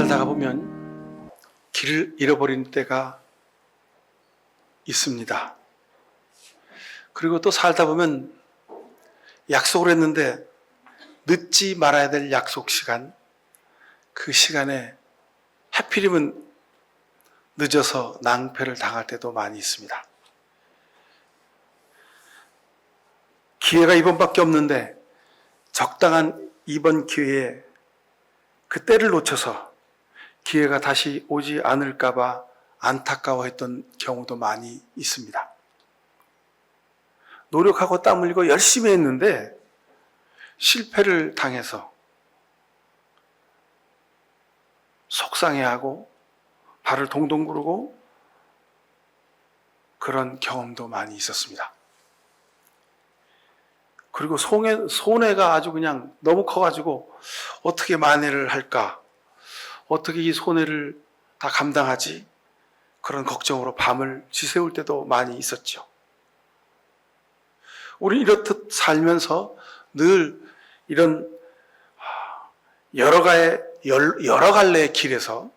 살다가 보면 길을 잃어버리는 때가 있습니다. 그리고 또 살다 보면 약속을 했는데 늦지 말아야 될 약속 시간, 그 시간에 하필이면 늦어서 낭패를 당할 때도 많이 있습니다. 기회가 이번밖에 없는데 적당한 이번 기회에 그 때를 놓쳐서 기회가 다시 오지 않을까 봐 안타까워했던 경우도 많이 있습니다. 노력하고 땀 흘리고 열심히 했는데 실패를 당해서 속상해하고 발을 동동 구르고 그런 경험도 많이 있었습니다. 그리고 손해가 아주 그냥 너무 커가지고 어떻게 만회를 할까? 어떻게 이 손해를 다 감당하지? 그런 걱정으로 밤을 지새울 때도 많이 있었죠. 우리 이렇듯 살면서 늘 이런 여러 갈래의 길에서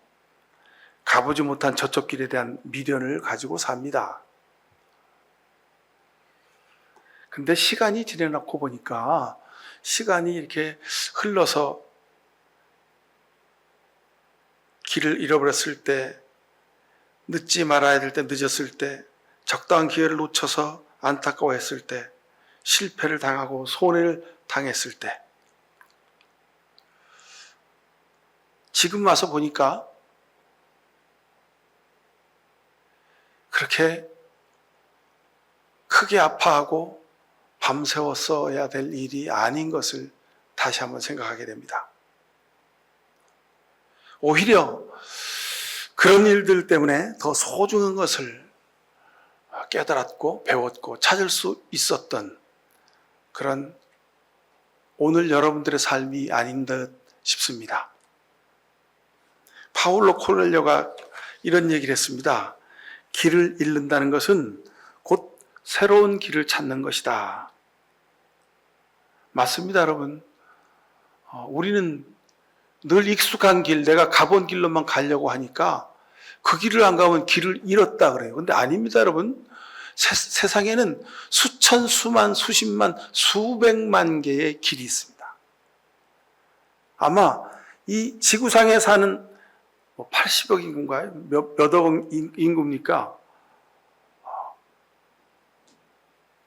가보지 못한 저쪽 길에 대한 미련을 가지고 삽니다. 근데 시간이 지나놓고 보니까 시간이 이렇게 흘러서 길을 잃어버렸을 때, 늦지 말아야 될 때 늦었을 때, 적당한 기회를 놓쳐서 안타까워했을 때, 실패를 당하고 손해를 당했을 때, 지금 와서 보니까 그렇게 크게 아파하고 밤새웠어야 될 일이 아닌 것을 다시 한번 생각하게 됩니다. 오히려 그런 일들 때문에 더 소중한 것을 깨달았고 배웠고 찾을 수 있었던 그런 오늘 여러분들의 삶이 아닌 듯 싶습니다. 파울로 코엘료가 이런 얘기를 했습니다. 길을 잃는다는 것은 곧 새로운 길을 찾는 것이다. 맞습니다, 여러분. 우리는 늘 익숙한 길, 내가 가본 길로만 가려고 하니까 그 길을 안 가면 길을 잃었다 그래요. 근데 아닙니다, 여러분. 세상에는 수천, 수만, 수십만, 수백만 개의 길이 있습니다. 아마 이 지구상에 사는 80억 인구인가요? 몇억 인구입니까?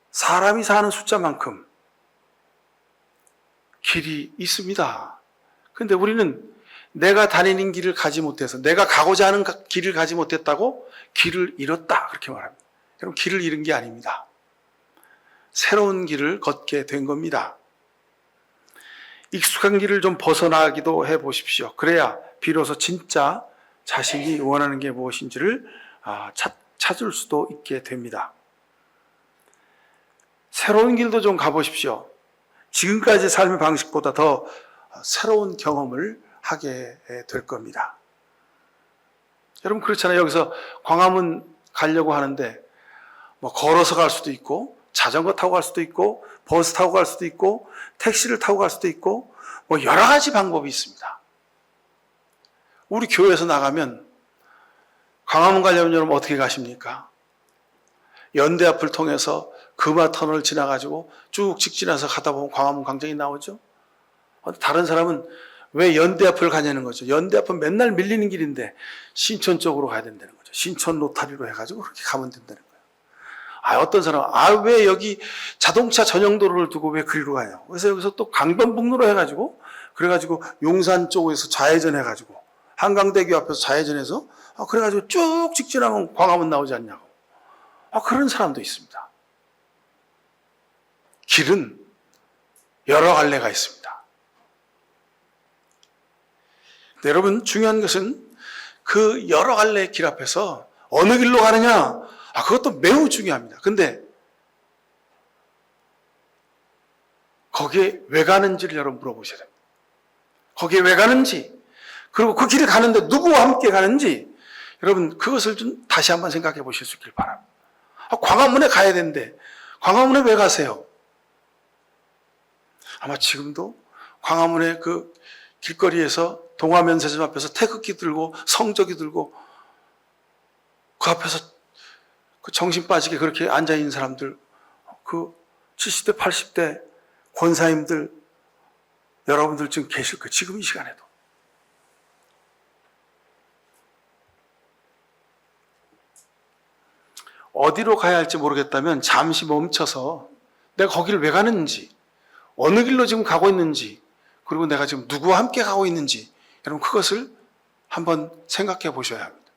사람이 사는 숫자만큼 길이 있습니다. 근데 우리는 내가 다니는 길을 가지 못해서, 내가 가고자 하는 길을 가지 못했다고 길을 잃었다 그렇게 말합니다. 여러분, 길을 잃은 게 아닙니다. 새로운 길을 걷게 된 겁니다. 익숙한 길을 좀 벗어나기도 해보십시오. 그래야 비로소 진짜 자신이 원하는 게 무엇인지를 찾을 수도 있게 됩니다. 새로운 길도 좀 가보십시오. 지금까지 삶의 방식보다 더 새로운 경험을 하게 될 겁니다. 여러분, 그렇잖아요. 여기서 광화문 가려고 하는데 걸어서 갈 수도 있고, 자전거 타고 갈 수도 있고, 버스 타고 갈 수도 있고, 택시를 타고 갈 수도 있고, 여러 가지 방법이 있습니다. 우리 교회에서 나가면 광화문 가려면 여러분 어떻게 가십니까? 연대 앞을 통해서 금화터널을 지나가지고 쭉 직진해서 가다 보면 광화문 광장이 나오죠. 다른 사람은 왜 연대 앞을 가냐는 거죠. 연대 앞은 맨날 밀리는 길인데 신촌 쪽으로 가야 된다는 거죠. 신촌 로타리로 해가지고 그렇게 가면 된다는 거예요. 어떤 사람은 왜 여기 자동차 전용 도로를 두고 왜 그리로 가냐고. 그래서 여기서 또 강변북로로 해가지고 그래가지고 용산 쪽에서 좌회전 해가지고 한강대교 앞에서 좌회전해서 그래가지고 쭉 직진하면 광화문 나오지 않냐고. 그런 사람도 있습니다. 길은 여러 갈래가 있습니다. 근데 여러분, 중요한 것은 그 여러 갈래의 길 앞에서 어느 길로 가느냐, 그것도 매우 중요합니다. 근데 거기에 왜 가는지를 여러분 물어보셔야 됩니다. 거기에 왜 가는지, 그리고 그 길에 가는데 누구와 함께 가는지, 여러분 그것을 좀 다시 한번 생각해 보실 수 있길 바랍니다. 광화문에 가야 되는데 광화문에 왜 가세요? 아마 지금도 광화문의 그 길거리에서 동화면세점 앞에서 태극기 들고 성적이 들고 그 앞에서 그 정신 빠지게 그렇게 앉아있는 사람들, 그 70대 80대 권사님들, 여러분들 지금 계실 거예요. 지금 이 시간에도. 어디로 가야 할지 모르겠다면 잠시 멈춰서 내가 거기를 왜 가는지, 어느 길로 지금 가고 있는지, 그리고 내가 지금 누구와 함께 가고 있는지, 여러분 그것을 한번 생각해 보셔야 합니다.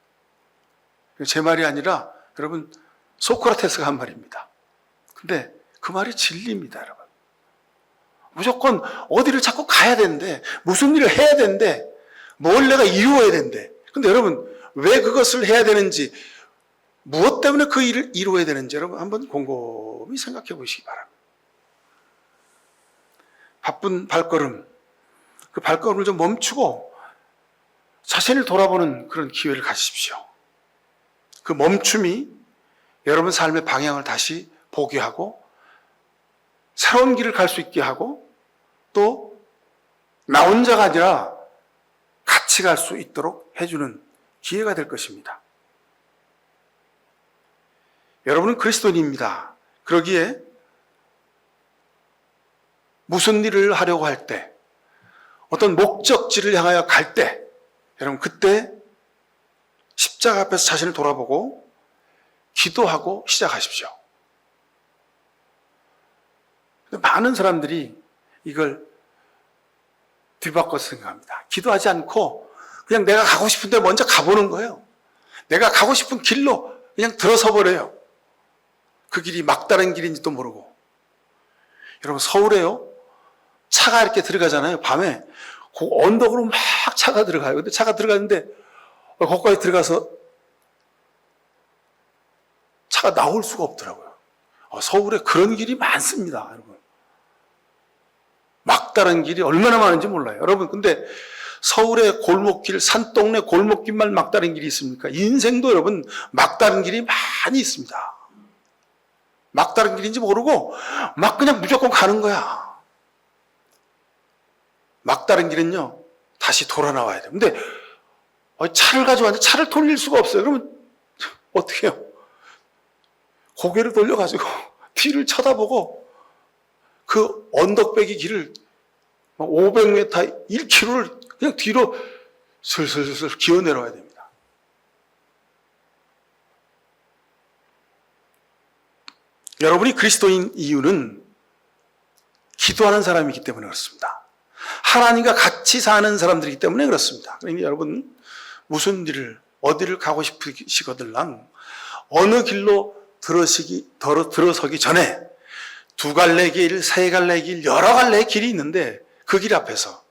제 말이 아니라 여러분 소크라테스가 한 말입니다. 근데 그 말이 진리입니다, 여러분. 무조건 어디를 자꾸 가야 되는데, 무슨 일을 해야 되는데, 뭘 내가 이루어야 되는데. 근데 여러분 왜 그것을 해야 되는지, 무엇 때문에 그 일을 이루어야 되는지 여러분 한번 곰곰이 생각해 보시기 바랍니다. 바쁜 발걸음, 그 발걸음을 좀 멈추고 자신을 돌아보는 그런 기회를 가지십시오. 그 멈춤이 여러분 삶의 방향을 다시 보게 하고 새로운 길을 갈 수 있게 하고 또 나 혼자가 아니라 같이 갈 수 있도록 해주는 기회가 될 것입니다. 여러분은 그리스도인입니다. 그러기에 무슨 일을 하려고 할 때, 어떤 목적지를 향하여 갈 때, 여러분 그때 십자가 앞에서 자신을 돌아보고 기도하고 시작하십시오. 많은 사람들이 이걸 뒤바꿔서 생각합니다. 기도하지 않고 그냥 내가 가고 싶은데 먼저 가보는 거예요. 내가 가고 싶은 길로 그냥 들어서 버려요. 그 길이 막다른 길인지도 모르고. 여러분 서울에요, 차가 이렇게 들어가잖아요. 밤에 그 언덕으로 막 차가 들어가요. 근데 차가 들어가는데 거기까지 들어가서 차가 나올 수가 없더라고요. 서울에 그런 길이 많습니다, 여러분. 막다른 길이 얼마나 많은지 몰라요. 여러분 근데 서울의 골목길, 산동네 골목길만 막다른 길이 있습니까? 인생도 여러분 막다른 길이 많이 있습니다. 막다른 길인지 모르고 막 그냥 무조건 가는 거야. 막다른 길은요 다시 돌아 나와야 돼요. 근데 차를 가져왔는데 차를 돌릴 수가 없어요. 그러면 어떻게 해요? 고개를 돌려가지고 뒤를 쳐다보고 그 언덕배기 길을 500m, 1km를 그냥 뒤로 슬슬슬 기어 내려와야 됩니다. 여러분이 그리스도인 이유는 기도하는 사람이기 때문에 그렇습니다. 하나님과 같이 사는 사람들이기 때문에 그렇습니다. 그러니 여러분 무슨 일을 어디를 가고 싶으시거들랑 어느 길로 들어서기 전에 두 갈래 길, 세 갈래 길, 여러 갈래 길이 있는데 그 길 앞에서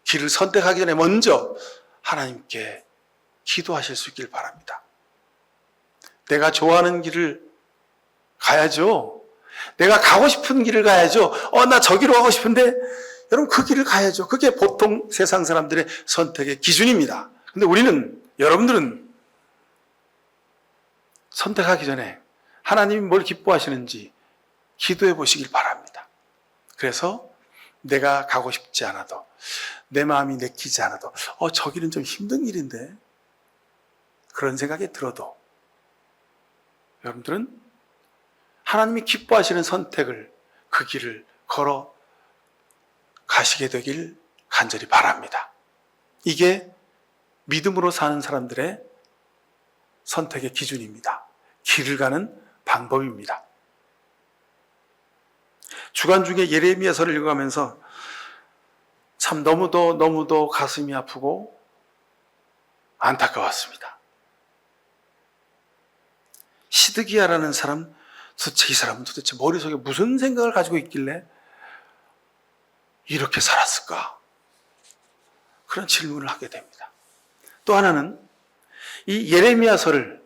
길을 선택하기 전에 먼저 하나님께 기도하실 수 있길 바랍니다. 내가 좋아하는 길을 가야죠. 내가 가고 싶은 길을 가야죠. 나 저기로 가고 싶은데 여러분 그 길을 가야죠. 그게 보통 세상 사람들의 선택의 기준입니다. 근데 여러분들은 선택하기 전에 하나님이 뭘 기뻐하시는지 기도해 보시길 바랍니다. 그래서 내가 가고 싶지 않아도, 내 마음이 내키지 않아도 저 길은 좀 힘든 길인데 그런 생각이 들어도 여러분들은 하나님이 기뻐하시는 선택을, 그 길을 걸어 가시게 되길 간절히 바랍니다. 이게 믿음으로 사는 사람들의 선택의 기준입니다. 길을 가는 방법입니다. 주간 중에 예레미야서를 읽어가면서 참 너무도 가슴이 아프고 안타까웠습니다. 시드기야라는 사람, 도대체 이 사람은 도대체 머릿속에 무슨 생각을 가지고 있길래 이렇게 살았을까? 그런 질문을 하게 됩니다. 또 하나는 이 예레미야서를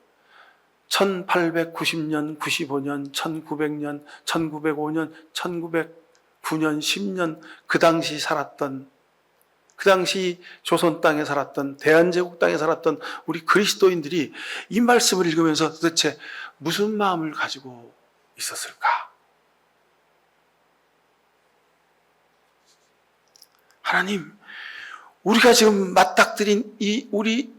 1890년, 95년, 1900년, 1905년, 1909년, 10년 그 당시 조선 땅에 살았던, 대한제국 땅에 살았던 우리 그리스도인들이 이 말씀을 읽으면서 도대체 무슨 마음을 가지고 있었을까? 하나님, 우리가 지금 맞닥뜨린 우리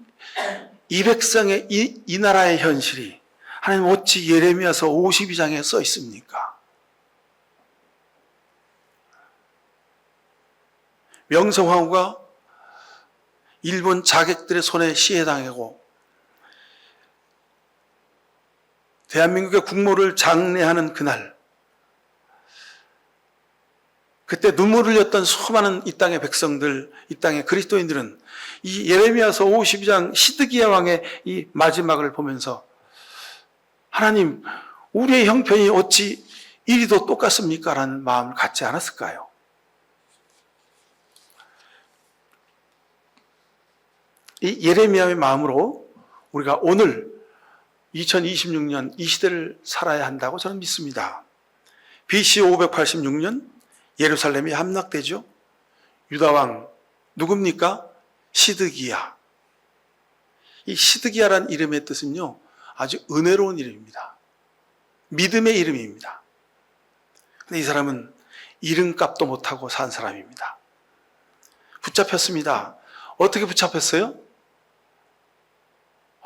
이 백성의 이 나라의 현실이 하나님 어찌 예레미야서 52장에 써 있습니까? 명성황후가 일본 자객들의 손에 시해당하고 대한민국의 국모를 장례하는 그날, 그때 눈물을 흘렸던 수많은 이 땅의 백성들, 이 땅의 그리스도인들은 이 예레미야서 52장 시드기야 왕의 이 마지막을 보면서 하나님, 우리의 형편이 어찌 이리도 똑같습니까? 라는 마음을 갖지 않았을까요? 이 예레미야의 마음으로 우리가 오늘 2026년 이 시대를 살아야 한다고 저는 믿습니다. BC 586년 예루살렘이 함락되죠. 유다왕 누굽니까? 시드기야. 이 시드기야란 이름의 뜻은요, 아주 은혜로운 이름입니다. 믿음의 이름입니다. 근데 이 사람은 이름값도 못하고 산 사람입니다. 붙잡혔습니다. 어떻게 붙잡혔어요?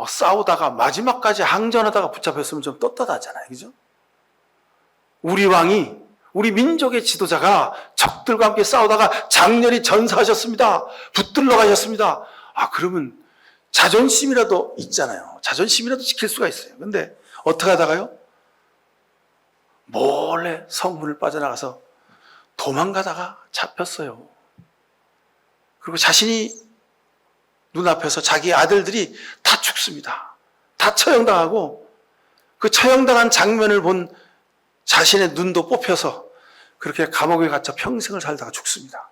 싸우다가 마지막까지 항전하다가 붙잡혔으면 좀 떳떳하잖아요. 그죠? 우리 왕이, 우리 민족의 지도자가 적들과 함께 싸우다가 장렬히 전사하셨습니다. 붙들러 가셨습니다. 그러면 자존심이라도 있잖아요. 자존심이라도 지킬 수가 있어요. 근데 어떻게 하다가요? 몰래 성문을 빠져나가서 도망가다가 잡혔어요. 그리고 자신이 눈앞에서 자기 아들들이 다 죽습니다. 다 처형당하고 그 처형당한 장면을 본 자신의 눈도 뽑혀서 그렇게 감옥에 갇혀 평생을 살다가 죽습니다.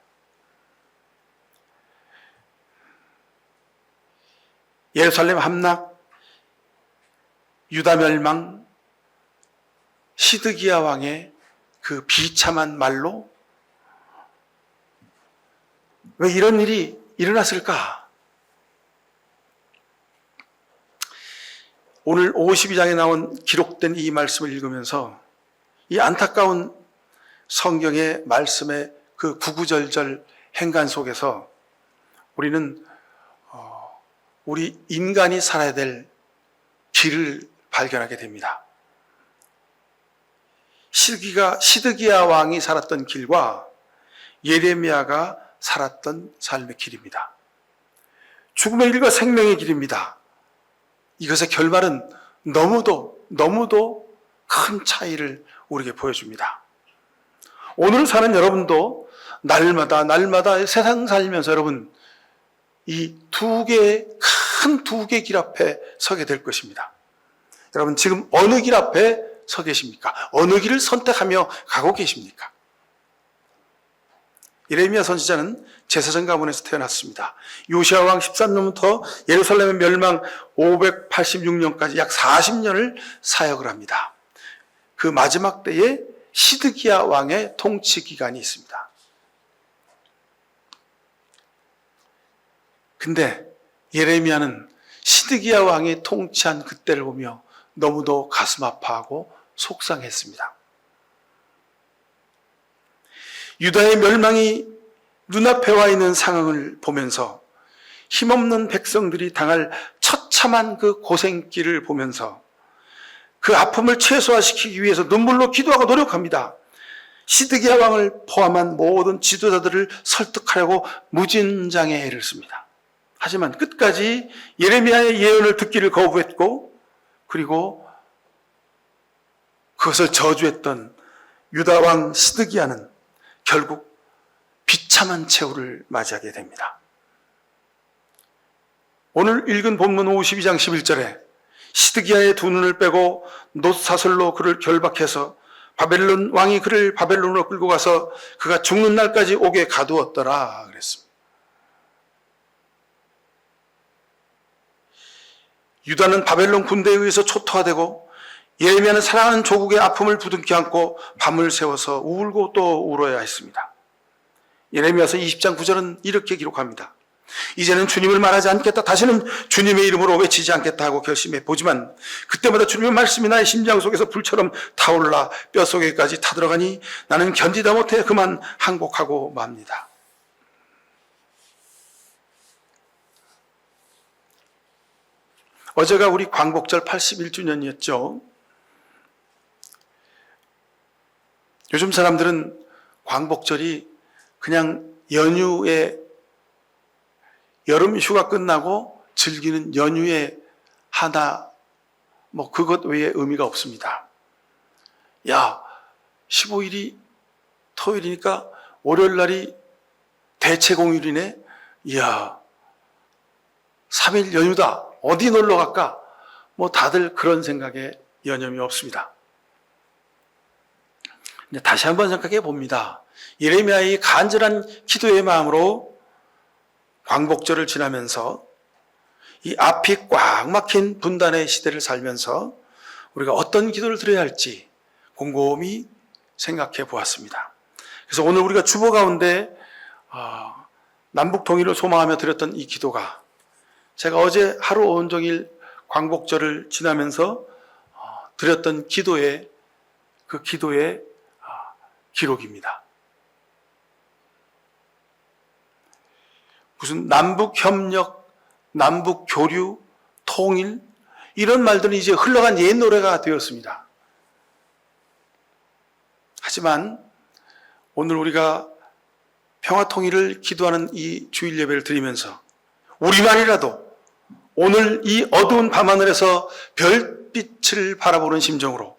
예루살렘 함락, 유다 멸망, 시드기야 왕의 그 비참한 말로 왜 이런 일이 일어났을까? 오늘 52장에 나온 기록된 이 말씀을 읽으면서 이 안타까운 성경의 말씀의 그 구구절절 행간 속에서 우리는 우리 인간이 살아야 될 길을 발견하게 됩니다. 시드기야 왕이 살았던 길과 예레미야가 살았던 삶의 길입니다. 죽음의 길과 생명의 길입니다. 이것의 결말은 너무도 큰 차이를 우리에게 보여줍니다. 오늘 사는 여러분도 날마다 세상 살면서 여러분 이 큰 두 개의 길 앞에 서게 될 것입니다. 여러분 지금 어느 길 앞에 서 계십니까? 어느 길을 선택하며 가고 계십니까? 예레미야 선지자는 제사장 가문에서 태어났습니다. 요시야 왕 13년부터 예루살렘의 멸망 586년까지 약 40년을 사역을 합니다. 그 마지막 때에 시드기야 왕의 통치 기간이 있습니다. 근데 예레미야는 시드기야 왕이 통치한 그때를 보며 너무도 가슴 아파하고 속상했습니다. 유다의 멸망이 눈앞에 와 있는 상황을 보면서 힘없는 백성들이 당할 처참한 그 고생길을 보면서 그 아픔을 최소화시키기 위해서 눈물로 기도하고 노력합니다. 시드기야 왕을 포함한 모든 지도자들을 설득하려고 무진장의 애를 씁니다. 하지만 끝까지 예레미야의 예언을 듣기를 거부했고 그리고 그것을 저주했던 유다 왕 시드기야는 결국 비참한 최후를 맞이하게 됩니다. 오늘 읽은 본문 52장 11절에 시드기야의 두 눈을 빼고 놋사슬로 그를 결박해서 바벨론 왕이 그를 바벨론으로 끌고 가서 그가 죽는 날까지 옥에 가두었더라 그랬습니다. 유다는 바벨론 군대에 의해서 초토화되고 예레미야는 사랑하는 조국의 아픔을 부둥켜 안고 밤을 새워서 울고 또 울어야 했습니다. 예레미야서 20장 9절은 이렇게 기록합니다. 이제는 주님을 말하지 않겠다. 다시는 주님의 이름으로 외치지 않겠다 하고 결심해 보지만 그때마다 주님의 말씀이 나의 심장 속에서 불처럼 타올라 뼛속에까지 타들어가니 나는 견디다 못해 그만 항복하고 맙니다. 어제가 우리 광복절 81주년이었죠. 요즘 사람들은 광복절이 그냥 연휴에, 여름 휴가 끝나고 즐기는 연휴의 하나, 그것 외에 의미가 없습니다. 야, 15일이 토요일이니까 월요일 날이 대체공휴일이네. 이야, 3일 연휴다. 어디 놀러 갈까? 다들 그런 생각에 여념이 없습니다. 다시 한번 생각해 봅니다. 예레미야의 간절한 기도의 마음으로 광복절을 지나면서 이 앞이 꽉 막힌 분단의 시대를 살면서 우리가 어떤 기도를 드려야 할지 곰곰이 생각해 보았습니다. 그래서 오늘 우리가 주보 가운데 남북 통일을 소망하며 드렸던 이 기도가 제가 어제 하루 온종일 광복절을 지나면서 드렸던 기도의 기록입니다. 무슨 남북 협력, 남북 교류, 통일 이런 말들은 이제 흘러간 옛 노래가 되었습니다. 하지만 오늘 우리가 평화 통일을 기도하는 이 주일 예배를 드리면서 우리만이라도 오늘 이 어두운 밤하늘에서 별빛을 바라보는 심정으로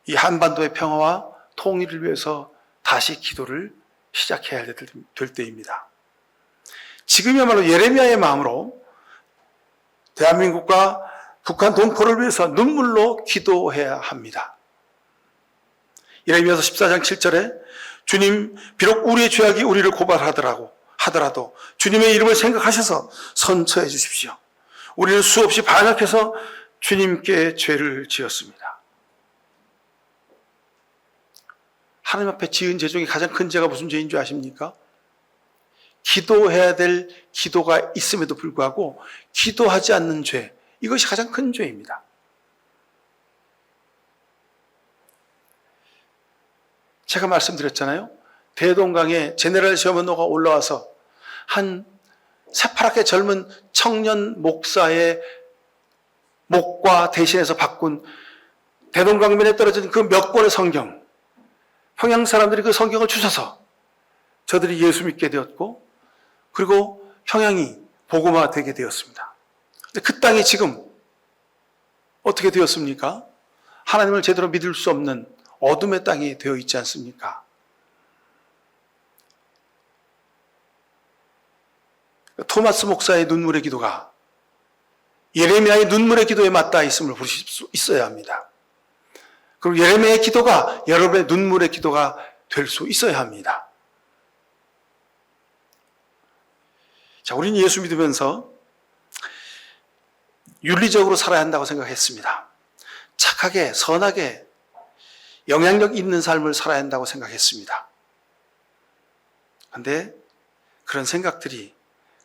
이 한반도의 평화와 통일을 위해서 다시 기도를 시작해야 될 때입니다. 지금이야말로 예레미야의 마음으로 대한민국과 북한 동포를 위해서 눈물로 기도해야 합니다. 예레미야서 14장 7절에 주님, 비록 우리의 죄악이 우리를 고발하더라도 주님의 이름을 생각하셔서 선처해 주십시오. 우리는 수없이 반역해서 주님께 죄를 지었습니다. 하나님 앞에 지은 죄 중에 가장 큰 죄가 무슨 죄인 줄 아십니까? 기도해야 될 기도가 있음에도 불구하고 기도하지 않는 죄, 이것이 가장 큰 죄입니다. 제가 말씀드렸잖아요. 대동강에 제네럴 셔먼호가 올라와서 한 새파랗게 젊은 청년 목사의 목과 대신해서 바꾼 대동강면에 떨어진 그 몇 권의 성경, 평양 사람들이 그 성경을 주셔서 저들이 예수 믿게 되었고 그리고 평양이 복음화되게 되었습니다. 근데 그 땅이 지금 어떻게 되었습니까? 하나님을 제대로 믿을 수 없는 어둠의 땅이 되어 있지 않습니까? 토마스 목사의 눈물의 기도가 예레미야의 눈물의 기도에 맞닿아 있음을 보실 수 있어야 합니다. 그리고 예레미야의 기도가 여러분의 눈물의 기도가 될 수 있어야 합니다. 자, 우리는 예수 믿으면서 윤리적으로 살아야 한다고 생각했습니다. 착하게, 선하게, 영향력 있는 삶을 살아야 한다고 생각했습니다. 그런데 그런 생각들이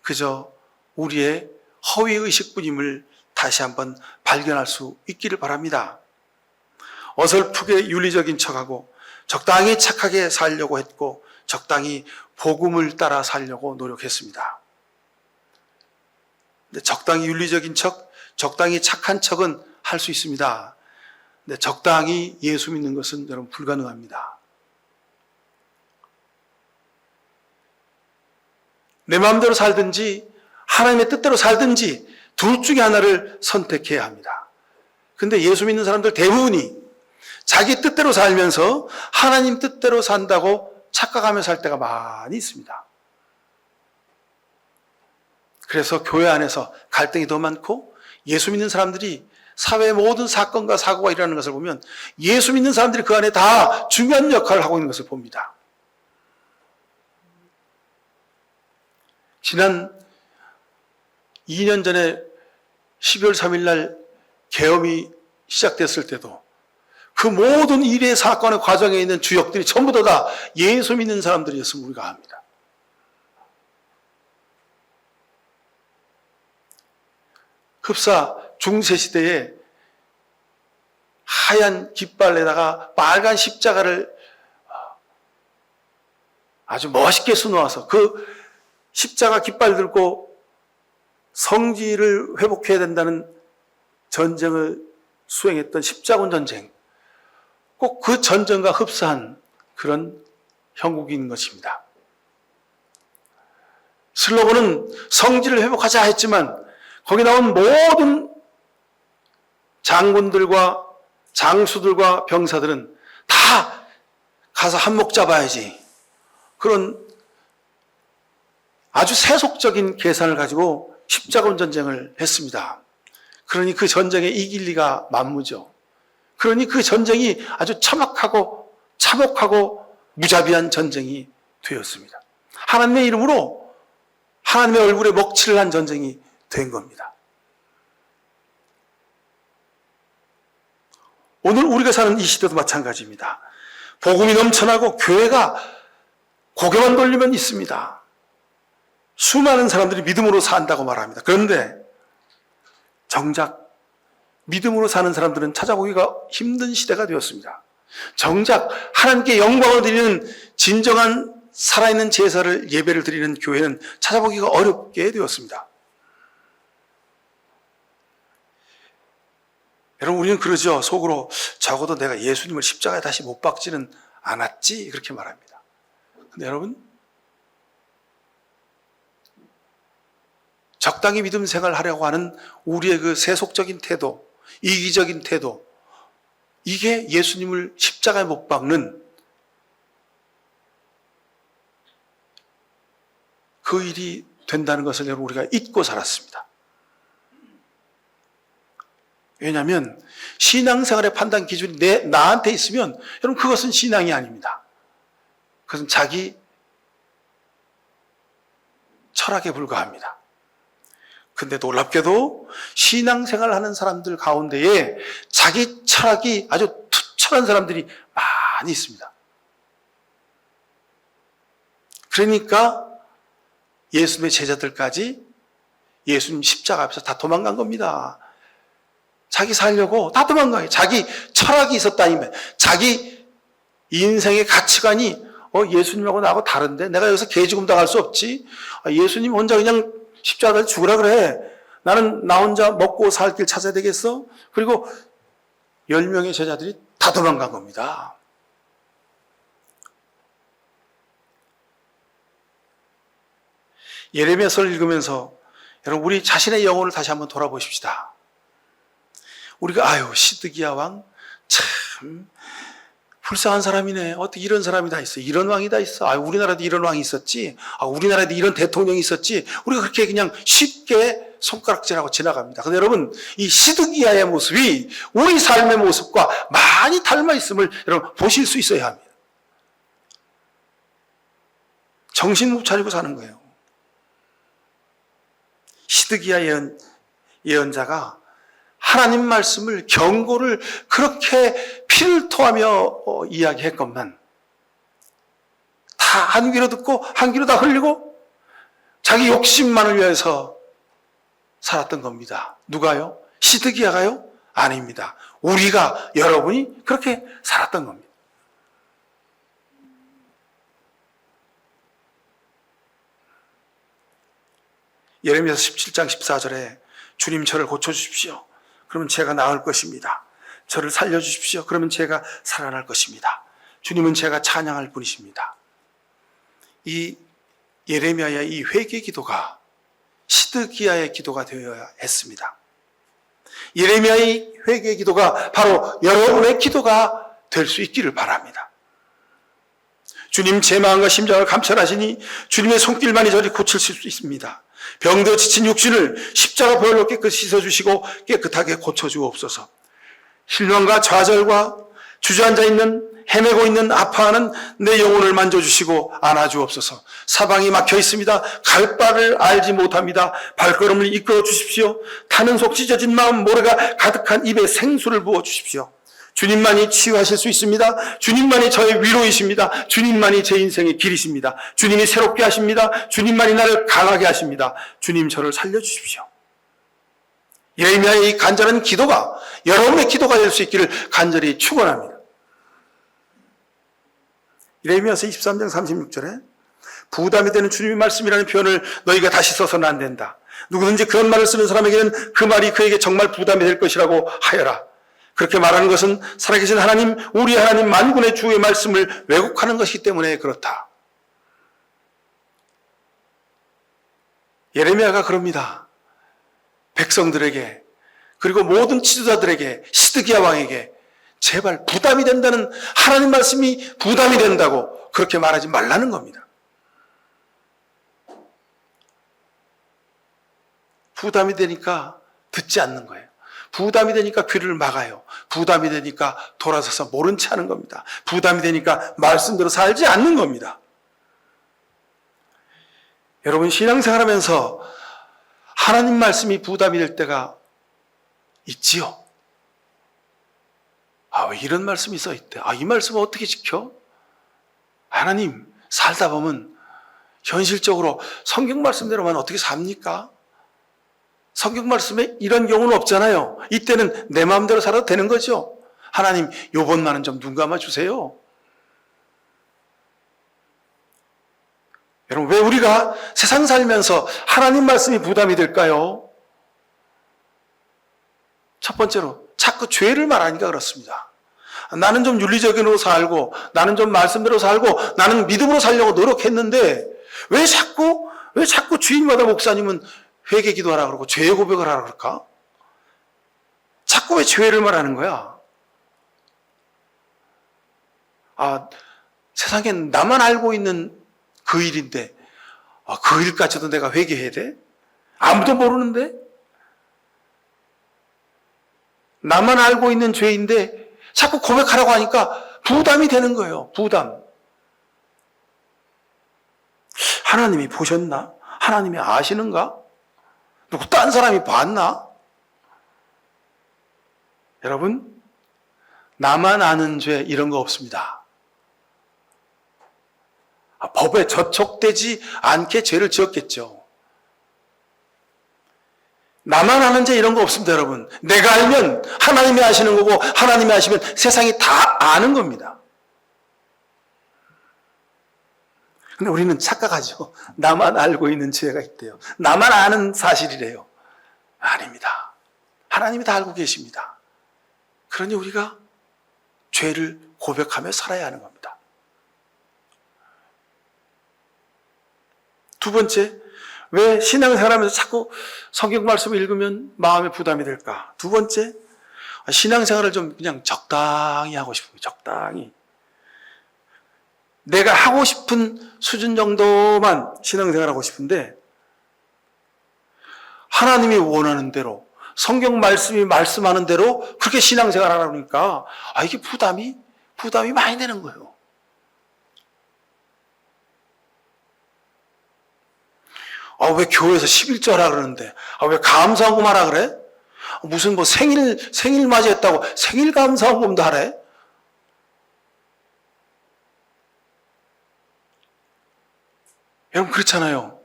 그저 우리의 허위의식뿐임을 다시 한번 발견할 수 있기를 바랍니다. 어설프게 윤리적인 척하고 적당히 착하게 살려고 했고 적당히 복음을 따라 살려고 노력했습니다. 근데 적당히 윤리적인 척, 적당히 착한 척은 할 수 있습니다. 근데 적당히 예수 믿는 것은 여러분 불가능합니다. 내 마음대로 살든지 하나님의 뜻대로 살든지 둘 중에 하나를 선택해야 합니다. 근데 예수 믿는 사람들 대부분이 자기 뜻대로 살면서 하나님 뜻대로 산다고 착각하며 살 때가 많이 있습니다. 그래서 교회 안에서 갈등이 더 많고 예수 믿는 사람들이 사회의 모든 사건과 사고가 일어나는 것을 보면 예수 믿는 사람들이 그 안에 다 중요한 역할을 하고 있는 것을 봅니다. 지난 2년 전에 12월 3일 날 계엄이 시작됐을 때도 그 모든 일의 사건의 과정에 있는 주역들이 전부 다 예수 믿는 사람들이었음을 우리가 압니다. 흡사 중세시대에 하얀 깃발에다가 빨간 십자가를 아주 멋있게 수놓아서 그 십자가 깃발 들고 성지를 회복해야 된다는 전쟁을 수행했던 십자군 전쟁, 꼭 그 전쟁과 흡사한 그런 형국인 것입니다. 슬로건은 성지를 회복하자 했지만 거기 나온 모든 장군들과 장수들과 병사들은 다 가서 한몫 잡아야지, 그런 아주 세속적인 계산을 가지고 십자군 전쟁을 했습니다. 그러니 그 전쟁에 이길 리가 만무죠. 그러니 그 전쟁이 아주 참혹하고 무자비한 전쟁이 되었습니다. 하나님의 이름으로 하나님의 얼굴에 먹칠을 한 전쟁이 된 겁니다. 오늘 우리가 사는 이 시대도 마찬가지입니다. 복음이 넘쳐나고 교회가 고개만 돌리면 있습니다. 수많은 사람들이 믿음으로 산다고 말합니다. 그런데 정작 믿음으로 사는 사람들은 찾아보기가 힘든 시대가 되었습니다. 정작 하나님께 영광을 드리는 진정한 살아있는 제사를, 예배를 드리는 교회는 찾아보기가 어렵게 되었습니다. 여러분, 우리는 그러죠. 속으로 적어도 내가 예수님을 십자가에 다시 못 박지는 않았지, 그렇게 말합니다. 근데 여러분, 적당히 믿음 생활을 하려고 하는 우리의 그 세속적인 태도, 이기적인 태도, 이게 예수님을 십자가에 못 박는 그 일이 된다는 것을 여러분 우리가 잊고 살았습니다. 왜냐하면 신앙생활의 판단 기준이 나한테 있으면 여러분 그것은 신앙이 아닙니다. 그것은 자기 철학에 불과합니다. 근데 놀랍게도 신앙생활을 하는 사람들 가운데에 자기 철학이 아주 투철한 사람들이 많이 있습니다. 그러니까 예수님의 제자들까지 예수님 십자가 앞에서 다 도망간 겁니다. 자기 살려고 다 도망가요. 자기 철학이 있었다니면, 자기 인생의 가치관이 예수님하고 나하고 다른데 내가 여기서 개죽음 당할 수 없지. 예수님 혼자 그냥 십자가에 죽으라 그래. 나는 나 혼자 먹고 살 길 찾아야 되겠어? 그리고 10명의 제자들이 다 도망간 겁니다. 예레미야서를 읽으면서 여러분 우리 자신의 영혼을 다시 한번 돌아보십시다. 우리가 시드기야 왕 참 불쌍한 사람이네. 어떻게 이런 사람이 다 있어. 이런 왕이 다 있어. 우리나라도 이런 왕이 있었지. 우리나라에도 이런 대통령이 있었지. 우리가 그렇게 그냥 쉽게 손가락질하고 지나갑니다. 근데 여러분, 이 시드기야의 모습이 우리 삶의 모습과 많이 닮아 있음을 여러분 보실 수 있어야 합니다. 정신 못 차리고 사는 거예요. 시드기야 예언자가 하나님 말씀을, 경고를 그렇게 피를 토하며 이야기했건만 다 한 귀로 듣고 한 귀로 다 흘리고 자기 욕심만을 위해서 살았던 겁니다. 누가요? 시드기야가요? 아닙니다. 우리가, 여러분이 그렇게 살았던 겁니다. 예레미야서 17장 14절에 주님 저를 고쳐주십시오. 그러면 제가 나을 것입니다. 저를 살려주십시오. 그러면 제가 살아날 것입니다. 주님은 제가 찬양할 분이십니다. 이 예레미야의 이 회개 기도가 시드기야의 기도가 되어야 했습니다. 예레미야의 회개 기도가 바로 여러분의 기도가 될 수 있기를 바랍니다. 주님 제 마음과 심장을 감찰하시니 주님의 손길만이 저를 고칠 수 있습니다. 병들어 지친 육신을 십자가 보혈로 깨끗이 씻어주시고 깨끗하게 고쳐주옵소서. 실망과 좌절과 주저앉아 있는, 헤매고 있는, 아파하는 내 영혼을 만져주시고 안아주옵소서. 사방이 막혀 있습니다. 갈 바를 알지 못합니다. 발걸음을 이끌어 주십시오. 타는 속 찢어진 마음, 모래가 가득한 입에 생수를 부어 주십시오. 주님만이 치유하실 수 있습니다. 주님만이 저의 위로이십니다. 주님만이 제 인생의 길이십니다. 주님이 새롭게 하십니다. 주님만이 나를 강하게 하십니다. 주님 저를 살려주십시오. 예레미야의 이 간절한 기도가 여러분의 기도가 될 수 있기를 간절히 축원합니다. 예레미야서 23장 36절에 부담이 되는 주님의 말씀이라는 표현을 너희가 다시 써서는 안 된다. 누구든지 그런 말을 쓰는 사람에게는 그 말이 그에게 정말 부담이 될 것이라고 하여라. 그렇게 말하는 것은 살아계신 하나님, 우리 하나님 만군의 주의 말씀을 왜곡하는 것이기 때문에 그렇다. 예레미야가 그럽니다. 백성들에게, 그리고 모든 지도자들에게, 시드기야 왕에게 제발 부담이 된다는, 하나님 말씀이 부담이 된다고 그렇게 말하지 말라는 겁니다. 부담이 되니까 듣지 않는 거예요. 부담이 되니까 귀를 막아요. 부담이 되니까 돌아서서 모른 체 하는 겁니다. 부담이 되니까 말씀대로 살지 않는 겁니다. 여러분, 신앙생활하면서 하나님 말씀이 부담이 될 때가 있지요. 왜 이런 말씀이 써있대? 이 말씀을 어떻게 지켜? 하나님, 살다 보면 현실적으로 성경 말씀대로만 어떻게 삽니까? 성경 말씀에 이런 경우는 없잖아요. 이때는 내 마음대로 살아도 되는 거죠. 하나님, 요번만은 좀 눈 감아 주세요. 여러분, 왜 우리가 세상 살면서 하나님 말씀이 부담이 될까요? 첫 번째로 자꾸 죄를 말하니까 그렇습니다. 나는 좀 윤리적으로 살고, 나는 좀 말씀대로 살고, 나는 믿음으로 살려고 노력했는데 왜 자꾸 주일마다 목사님은 회개 기도하라 그러고 죄 고백을 하라 그럴까? 자꾸 왜 죄를 말하는 거야? 세상엔 나만 알고 있는 그 일인데 그 일까지도 내가 회개해야 돼? 아무도 모르는데? 나만 알고 있는 죄인데 자꾸 고백하라고 하니까 부담이 되는 거예요. 부담. 하나님이 보셨나? 하나님이 아시는가? 누구 딴 사람이 봤나? 여러분, 나만 아는 죄 이런 거 없습니다. 법에 저촉되지 않게 죄를 지었겠죠. 나만 아는 죄 이런 거 없습니다, 여러분. 내가 알면 하나님이 아시는 거고, 하나님이 아시면 세상이 다 아는 겁니다. 근데 우리는 착각하죠. 나만 알고 있는 죄가 있대요. 나만 아는 사실이래요. 아닙니다. 하나님이 다 알고 계십니다. 그러니 우리가 죄를 고백하며 살아야 하는 겁니다. 두 번째, 왜 신앙생활하면서 자꾸 성경 말씀을 읽으면 마음에 부담이 될까? 두 번째, 신앙생활을 좀 그냥 적당히 하고 싶은 거예요. 적당히. 내가 하고 싶은 수준 정도만 신앙생활하고 싶은데 하나님이 원하는 대로, 성경 말씀이 말씀하는 대로 그렇게 신앙생활하라 그러니까 이게 부담이 많이 되는 거예요. 왜 교회에서 11조 하라 그러는데 왜 감사헌금 하라 그래? 무슨 생일 맞이했다고 생일 감사헌금도 하래? 여러분, 그렇잖아요.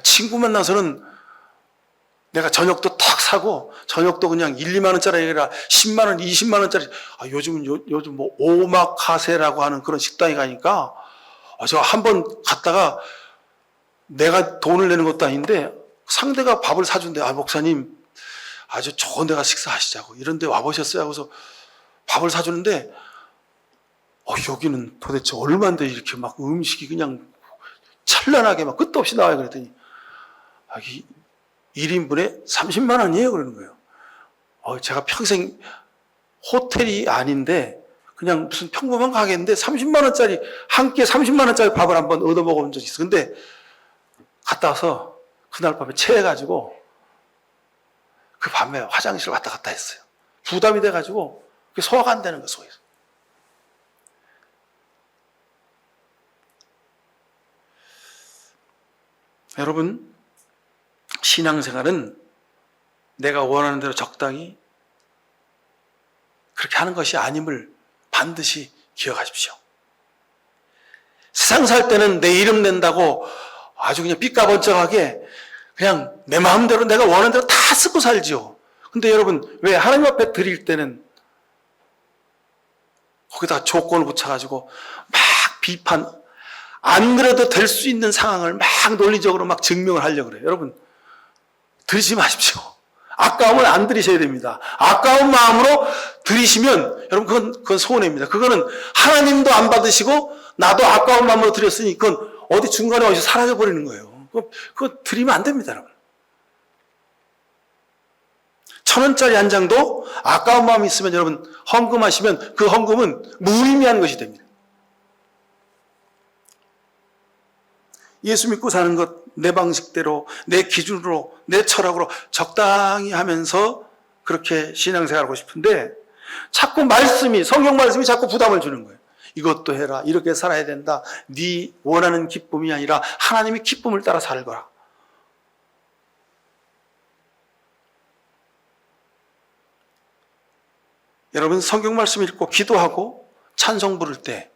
친구 만나서는 내가 저녁도 탁 사고, 저녁도 그냥 1, 2만 원짜리 아니라 10만 원, 20만 원짜리. 요즘 뭐 오마카세라고 하는 그런 식당에 가니까 저 한 번 갔다가 내가 돈을 내는 것도 아닌데 상대가 밥을 사준대. 목사님 아주 좋은 데 가서 식사하시자고, 이런 데 와보셨어요? 하고서 밥을 사주는데 여기는 도대체 얼마인데 이렇게 막 음식이 그냥 찬란하게 막 끝도 없이 나와요. 그랬더니 1인분에 30만 원이에요 그러는 거예요. 제가 평생 호텔이 아닌데 그냥 무슨 평범한 가게인데 30만 원짜리, 한 끼에 30만 원짜리 밥을 한번 얻어 먹어본 적이 있어. 근데 갔다 와서 그날 밤에 체해가지고 그 밤에 화장실 왔다 갔다 했어요. 부담이 돼가지고 그게 소화가 안 되는 거예요, 속에서. 여러분, 신앙생활은 내가 원하는 대로 적당히 그렇게 하는 것이 아님을 반드시 기억하십시오. 세상 살 때는 내 이름 낸다고 아주 그냥 삐까번쩍하게 그냥 내 마음대로 내가 원하는 대로 다 쓰고 살지요. 근데 여러분, 왜 하나님 앞에 드릴 때는 거기다 조건을 붙여가지고 막 비판, 안 그래도 될 수 있는 상황을 막 논리적으로 막 증명을 하려고 그래요. 여러분, 드리지 마십시오. 아까움을 안 드리셔야 됩니다. 아까운 마음으로 드리시면 여러분 그건 손해입니다. 그거는 하나님도 안 받으시고 나도 아까운 마음으로 드렸으니 그건 어디 중간에 어디서 사라져 버리는 거예요. 그거 드리면 안 됩니다, 여러분. 1,000원짜리 한 장도 아까운 마음이 있으면 여러분 헌금하시면 그 헌금은 무의미한 것이 됩니다. 예수 믿고 사는 것 내 방식대로, 내 기준으로, 내 철학으로 적당히 하면서 그렇게 신앙생활하고 싶은데 자꾸 성경 말씀이 자꾸 부담을 주는 거예요. 이것도 해라. 이렇게 살아야 된다. 네 원하는 기쁨이 아니라 하나님의 기쁨을 따라 살거라. 여러분 성경 말씀 읽고 기도하고 찬송 부를 때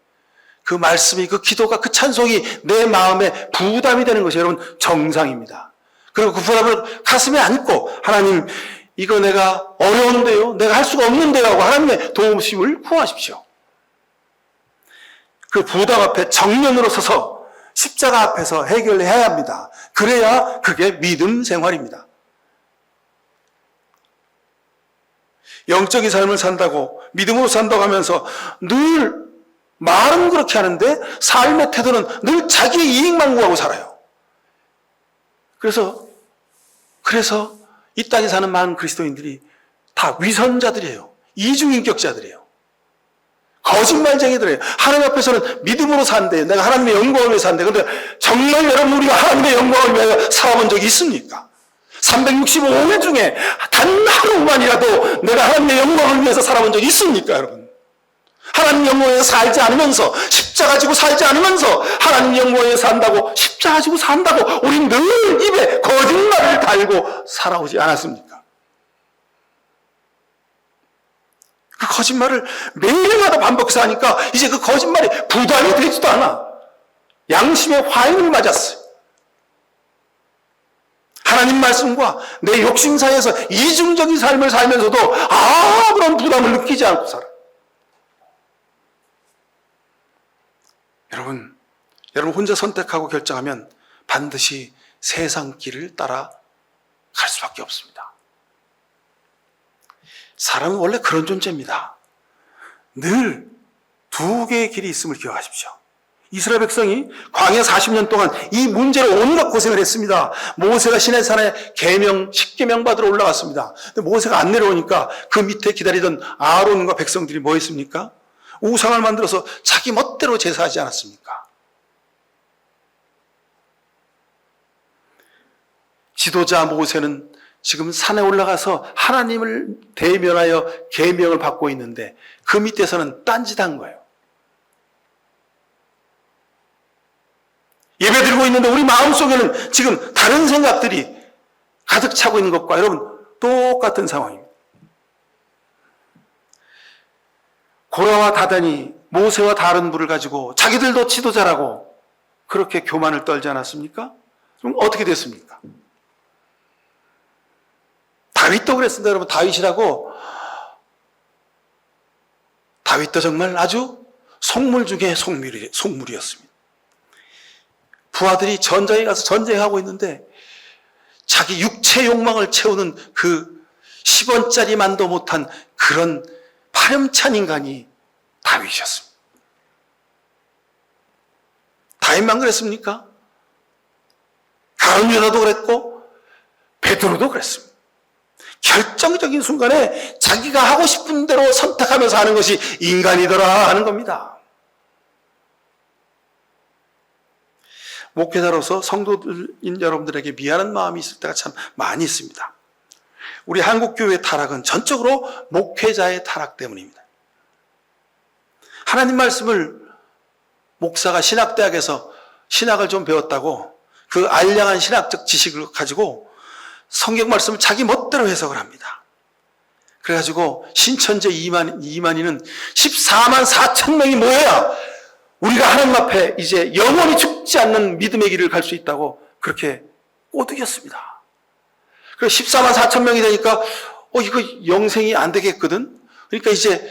그 말씀이, 그 기도가, 그 찬송이 내 마음에 부담이 되는 것이 여러분 정상입니다. 그리고 그 부담을 가슴에 안고 하나님 이거 내가 어려운데요, 내가 할 수가 없는데요 하고 하나님의 도움심을 구하십시오. 그 부담 앞에 정면으로 서서 십자가 앞에서 해결해야 합니다. 그래야 그게 믿음 생활입니다. 영적인 삶을 산다고, 믿음으로 산다고 하면서 늘 말은 그렇게 하는데 삶의 태도는 늘 자기의 이익만 구하고 살아요. 그래서 이 땅에 사는 많은 그리스도인들이 다 위선자들이에요. 이중인격자들이에요. 거짓말쟁이들이에요. 하나님 앞에서는 믿음으로 산대요. 내가 하나님의 영광을 위해 산대. 그런데 정말 여러분 우리가 하나님의 영광을 위하여 살아본 적이 있습니까? 365일 중에 단 하루만이라도 내가 하나님의 영광을 위해서 살아본 적이 있습니까, 여러분? 하나님 영광에 살지 않으면서, 십자가 지고 살지 않으면서 하나님 영광에 산다고, 십자가 지고 산다고 우린 늘 입에 거짓말을 달고 살아오지 않았습니까? 그 거짓말을 매일마다 반복해서 하니까 이제 그 거짓말이 부담이 되지도 않아. 양심의 화인을 맞았어요. 하나님 말씀과 내 욕심 사이에서 이중적인 삶을 살면서도 아무런 부담을 느끼지 않고 살아. 여러분 혼자 선택하고 결정하면 반드시 세상 길을 따라 갈 수밖에 없습니다. 사람은 원래 그런 존재입니다. 늘 두 개의 길이 있음을 기억하십시오. 이스라엘 백성이 광야 40년 동안 이 문제로 온갖 고생을 했습니다. 모세가 시내산에 십계명 받으러 올라갔습니다. 근데 모세가 안 내려오니까 그 밑에 기다리던 아론과 백성들이 뭐 했습니까? 우상을 만들어서 자기 멋대로 제사하지 않았습니까? 지도자 모세는 지금 산에 올라가서 하나님을 대면하여 계명을 받고 있는데 그 밑에서는 딴짓한 거예요. 예배드리고 있는데 우리 마음속에는 지금 다른 생각들이 가득 차고 있는 것과 여러분 똑같은 상황입니다. 고라와 다단이 모세와 다른 부를 가지고 자기들도 지도자라고 그렇게 교만을 떨지 않았습니까? 그럼 어떻게 됐습니까? 다윗도 그랬습니다. 여러분 다윗도 정말 아주 속물 중에 속물이었습니다. 부하들이 전장에 가서 전쟁하고 있는데 자기 육체 욕망을 채우는 그 10원짜리만도 못한 그런 파렴찬 인간이 다윗이었습니다. 다윗만 그랬습니까? 다른 유다도 그랬고 베드로도 그랬습니다. 결정적인 순간에 자기가 하고 싶은 대로 선택하면서 하는 것이 인간이더라 하는 겁니다. 목회자로서 성도인 여러분들에게 미안한 마음이 있을 때가 참 많이 있습니다. 우리 한국교회의 타락은 전적으로 목회자의 타락 때문입니다. 하나님 말씀을 목사가 신학대학에서 신학을 좀 배웠다고 그 알량한 신학적 지식을 가지고 성경 말씀을 자기 멋대로 해석을 합니다. 그래가지고 신천지 이만희는 14만 4천 명이 모여야 우리가 하나님 앞에 이제 영원히 죽지 않는 믿음의 길을 갈 수 있다고 그렇게 꼬드겼습니다. 그래서 14만 4천 명이 되니까 이거 영생이 안 되겠거든. 그러니까 이제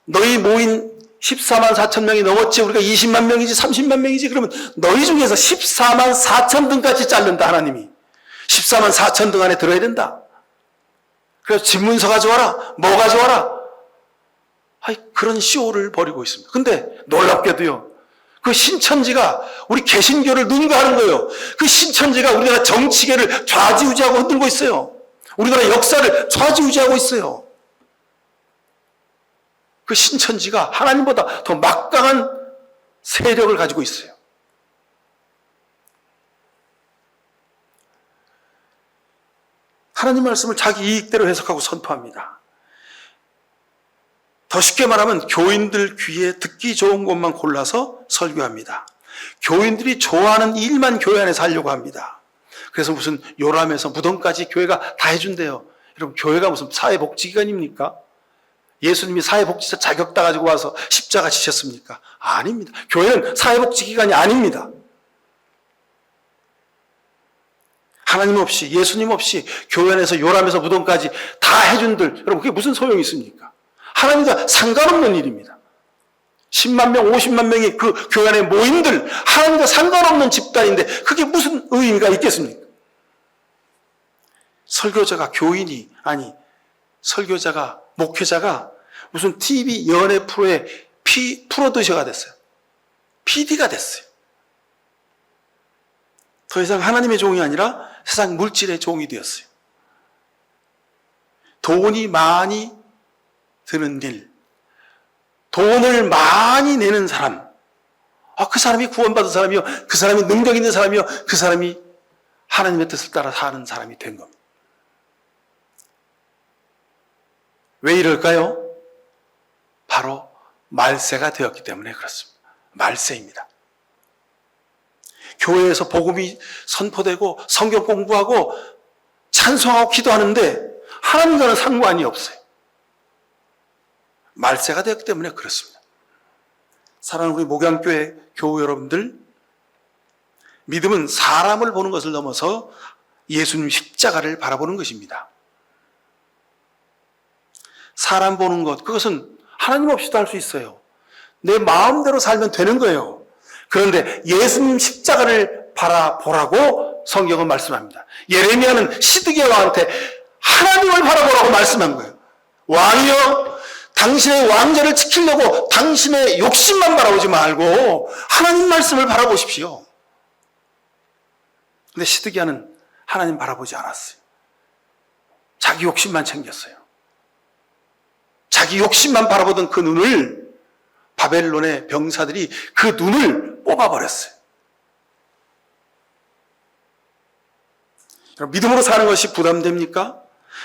너희 모인 14만 4천 명이 넘었지 우리가 20만 명이지 30만 명이지 그러면 너희 중에서 14만 4천 등까지 자른다 하나님이. 14만 4천 등 안에 들어야 된다. 그래서 집문서 가져와라. 뭐 가져와라. 그런 쇼를 벌이고 있습니다. 근데 놀랍게도요, 그 신천지가 우리 개신교를 능가하는 거예요. 그 신천지가 우리나라 정치계를 좌지우지하고 흔들고 있어요. 우리나라 역사를 좌지우지하고 있어요. 그 신천지가 하나님보다 더 막강한 세력을 가지고 있어요. 하나님 말씀을 자기 이익대로 해석하고 선포합니다. 더 쉽게 말하면 교인들 귀에 듣기 좋은 것만 골라서 설교합니다. 교인들이 좋아하는 일만 교회 안에서 하려고 합니다. 그래서 무슨 요람에서 무덤까지 교회가 다 해준대요. 여러분, 교회가 무슨 사회복지기관입니까? 예수님이 사회복지사 자격 따가지고 와서 십자가 지셨습니까? 아닙니다. 교회는 사회복지기관이 아닙니다. 하나님 없이, 예수님 없이 교회 안에서 요람에서 무덤까지 다 해준들, 여러분, 그게 무슨 소용이 있습니까? 하나님과 상관없는 일입니다. 10만 명, 50만 명이 그 교회 안에 모인들, 하나님과 상관없는 집단인데 그게 무슨 의미가 있겠습니까? 설교자가 교인이, 아니, 설교자가, 목회자가 무슨 TV 연예 프로의 프로듀서가 됐어요. PD가 됐어요. 더 이상 하나님의 종이 아니라 세상 물질의 종이 되었어요. 돈이 많이 드는 일, 돈을 많이 내는 사람, 그 사람이 구원받은 사람이요, 그 사람이 능력 있는 사람이요, 그 사람이 하나님의 뜻을 따라 사는 사람이 된 겁니다. 왜 이럴까요? 바로 말세가 되었기 때문에 그렇습니다. 말세입니다. 교회에서 복음이 선포되고 성경 공부하고 찬송하고 기도하는데 하나님과는 상관이 없어요. 말세가 되었기 때문에 그렇습니다. 사랑하는 우리 목양교회 교우 여러분들, 믿음은 사람을 보는 것을 넘어서 예수님 십자가를 바라보는 것입니다. 사람 보는 것, 그것은 하나님 없이도 할 수 있어요. 내 마음대로 살면 되는 거예요. 그런데 예수님 십자가를 바라보라고 성경은 말씀합니다. 예레미야는 시드기야 왕한테 하나님을 바라보라고 말씀한 거예요. 왕이여, 당신의 왕좌를 지키려고 당신의 욕심만 바라보지 말고 하나님 말씀을 바라보십시오. 근데 시드기야는 하나님 바라보지 않았어요. 자기 욕심만 챙겼어요. 자기 욕심만 바라보던 그 눈을 바벨론의 병사들이 그 눈을 뽑아버렸어요. 믿음으로 사는 것이 부담됩니까?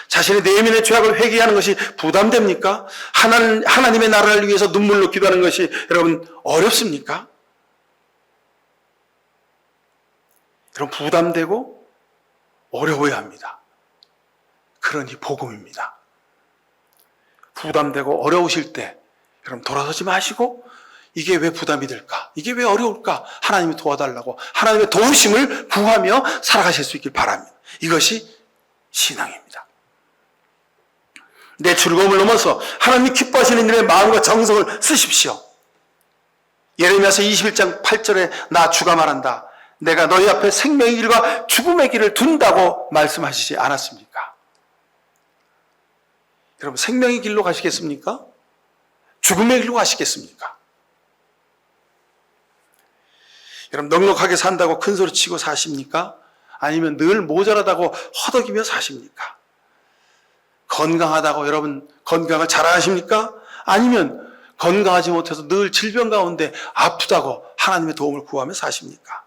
자신의 내면의 죄악을 회개하는 것이 부담됩니까? 하나님의 나라를 위해서 눈물로 기도하는 것이 여러분 어렵습니까? 여러분 부담되고 어려워야 합니다. 그러니 복음입니다. 부담되고 어려우실 때 여러분 돌아서지 마시고 이게 왜 부담이 될까? 이게 왜 어려울까? 하나님이 도와달라고 하나님의 도우심을 구하며 살아가실 수 있길 바랍니다. 이것이 신앙입니다. 내 즐거움을 넘어서 하나님이 기뻐하시는 일에 마음과 정성을 쓰십시오. 예레미야서 21장 8절에 나 주가 말한다. 내가 너희 앞에 생명의 길과 죽음의 길을 둔다고 말씀하시지 않았습니까? 여러분 생명의 길로 가시겠습니까? 죽음의 길로 가시겠습니까? 여러분 넉넉하게 산다고 큰소리 치고 사십니까? 아니면 늘 모자라다고 허덕이며 사십니까? 건강하다고 여러분 건강을 잘 하십니까? 아니면 건강하지 못해서 늘 질병 가운데 아프다고 하나님의 도움을 구하며 사십니까?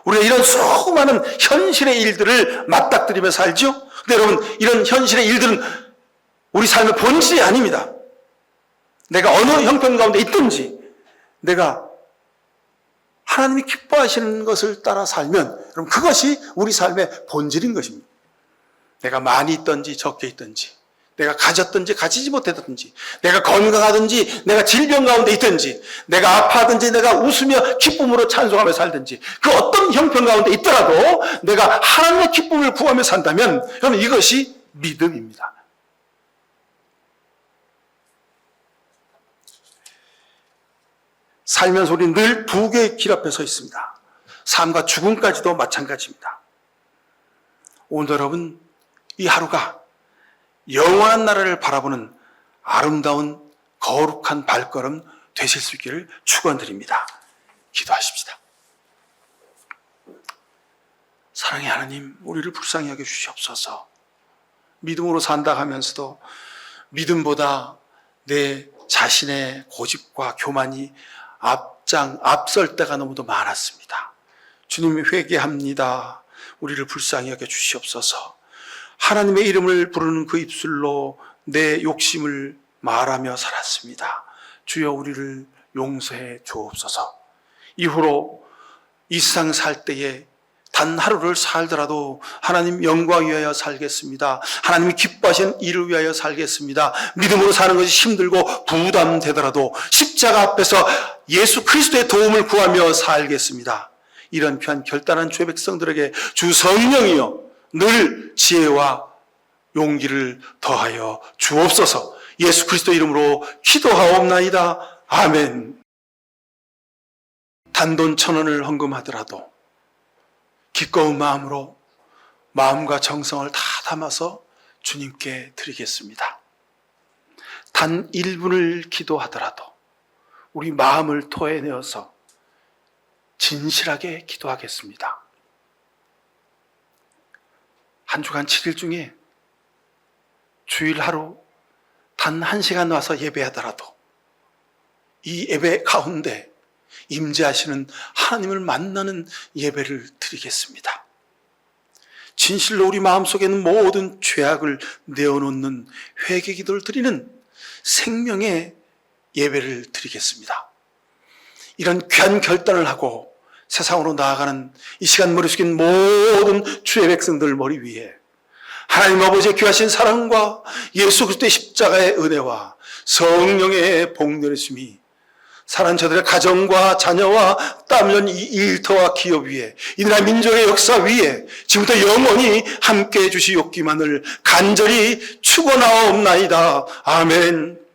우리가 이런 수많은 현실의 일들을 맞닥뜨리며 살죠? 근데 여러분 이런 현실의 일들은 우리 삶의 본질이 아닙니다. 내가 어느 형편 가운데 있든지 내가 하나님이 기뻐하시는 것을 따라 살면 여러분 그것이 우리 삶의 본질인 것입니다. 내가 많이 있든지 적게 있든지 내가 가졌든지 가지지 못했든지 내가 건강하든지 내가 질병 가운데 있든지 내가 아파하든지 내가 웃으며 기쁨으로 찬송하며 살든지 그 어떤 형편 가운데 있더라도 내가 하나님의 기쁨을 구하며 산다면 여러분 이것이 믿음입니다. 살면서 우리는 늘 두 개의 길 앞에 서 있습니다. 삶과 죽음까지도 마찬가지입니다. 오늘 여러분 이 하루가 영원한 나라를 바라보는 아름다운 거룩한 발걸음 되실 수 있기를 축원드립니다. 기도하십시다. 사랑의 하나님, 우리를 불쌍히 여겨 주시옵소서. 믿음으로 산다 하면서도 믿음보다 내 자신의 고집과 교만이 앞설 때가 너무도 많았습니다. 주님 회개합니다. 우리를 불쌍히 여겨 주시옵소서. 하나님의 이름을 부르는 그 입술로 내 욕심을 말하며 살았습니다. 주여 우리를 용서해 주옵소서. 이후로 이 세상 살 때에 단 하루를 살더라도 하나님 영광 위하여 살겠습니다. 하나님이 기뻐하시는 일을 위하여 살겠습니다. 믿음으로 사는 것이 힘들고 부담되더라도 십자가 앞에서 예수 그리스도의 도움을 구하며 살겠습니다. 이런 귀한 결단한 주의 백성들에게 주 성령이여 늘 지혜와 용기를 더하여 주옵소서. 예수 그리스도 이름으로 기도하옵나이다. 아멘. 단돈 1,000원을 헌금하더라도 기꺼운 마음으로 마음과 정성을 다 담아서 주님께 드리겠습니다. 단 1분을 기도하더라도 우리 마음을 토해내어서 진실하게 기도하겠습니다. 한 주간 7일 중에 주일 하루 단 1시간 와서 예배하더라도 이 예배 가운데 임재하시는 하나님을 만나는 예배를 드리겠습니다. 진실로 우리 마음속에 있는 모든 죄악을 내어놓는 회개 기도를 드리는 생명의 예배를 드리겠습니다. 이런 귀한 결단을 하고 세상으로 나아가는 이 시간 머리 숙인 모든 주의 백성들 머리 위에 하나님 아버지의 귀하신 사랑과 예수 그리스도의 십자가의 은혜와 성령의 복내심이 사랑하는 저들의 가정과 자녀와 땀 흘린 이 일터와 기업 위에 이 나라 민족의 역사 위에 지금부터 영원히 함께해 주시옵기만을 간절히 축원하옵나이다. 아멘.